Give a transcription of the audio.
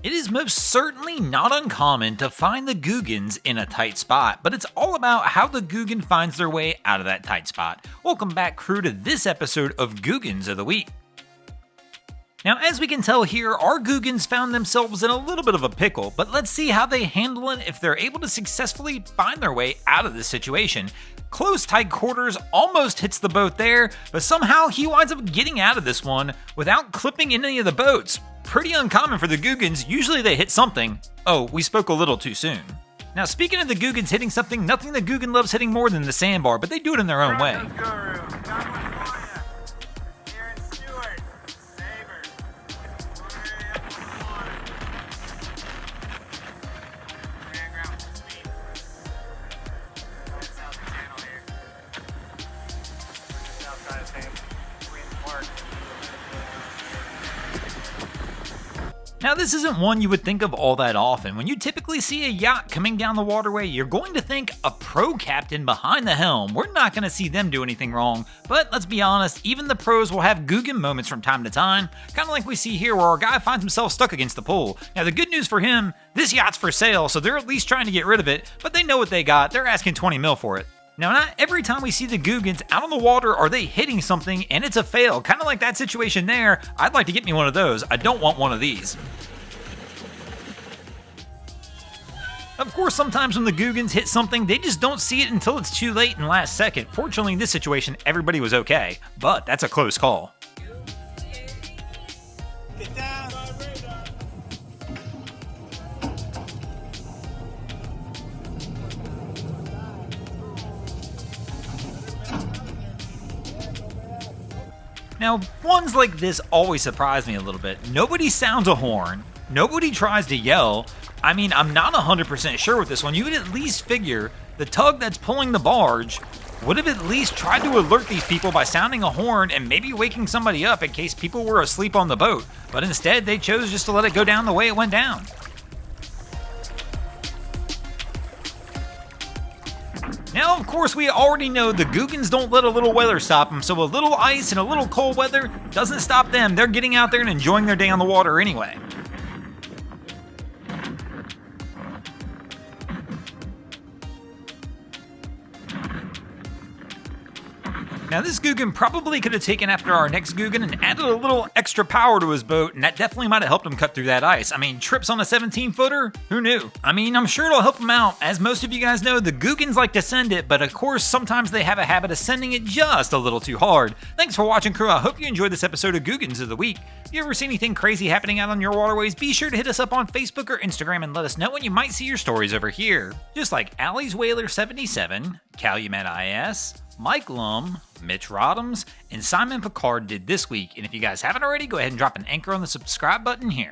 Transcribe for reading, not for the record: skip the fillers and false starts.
It is most certainly not uncommon to find the Googans in a tight spot, but it's all about how the Googan finds their way out of that tight spot. Welcome back, crew, to this episode of Googans of the Week. Now, as we can tell here, our Googans found themselves in a little bit of a pickle, but let's see how they handle it if they're able to successfully find their way out of this situation. Close tight quarters almost hits the boat there, but somehow he winds up getting out of this one without clipping any of the boats. Pretty uncommon for the Googans, usually they hit something. Oh, we spoke a little too soon. Now, speaking of the Googans hitting something, nothing the Googan loves hitting more than the sandbar, but they do it in their own way. Now, this isn't one you would think of all that often. When you typically see a yacht coming down the waterway, you're going to think a pro captain behind the helm. We're not going to see them do anything wrong, but let's be honest, even the pros will have Googan moments from time to time, kind of like we see here where our guy finds himself stuck against the pole. Now, the good news for him, this yacht's for sale, so they're at least trying to get rid of it, but they know what they got. They're asking 20 mil for it. Now, not every time we see the Googans out on the water are they hitting something and it's a fail. Kind of like that situation there. I'd like to get me one of those. I don't want one of these. Of course, sometimes when the Googans hit something, they just don't see it until it's too late and last second. Fortunately, in this situation, everybody was okay, but that's a close call. Get down. Now, ones like this always surprise me a little bit. Nobody sounds a horn. Nobody tries to yell. I mean, I'm not 100% sure with this one. You would at least figure the tug that's pulling the barge would have at least tried to alert these people by sounding a horn and maybe waking somebody up in case people were asleep on the boat. But instead, they chose just to let it go down the way it went down. Now, of course, we already know the Googans don't let a little weather stop them, so a little ice and a little cold weather doesn't stop them. They're getting out there and enjoying their day on the water anyway. Now, this Googan probably could have taken after our next Googan and added a little extra power to his boat, and that definitely might have helped him cut through that ice. I mean, trips on a 17-footer? Who knew? I mean, I'm sure it'll help him out. As most of you guys know, the Googans like to send it, but of course, sometimes they have a habit of sending it just a little too hard. Thanks for watching, crew. I hope you enjoyed this episode of Googans of the Week. If you ever see anything crazy happening out on your waterways, be sure to hit us up on Facebook or Instagram and let us know when you might see your stories over here. Just like Allie's Whaler 77, Calumet IS, Mike Lum, Mitch Rodhams, and Simon Picard did this week. And if you guys haven't already, go ahead and drop an anchor on the subscribe button here.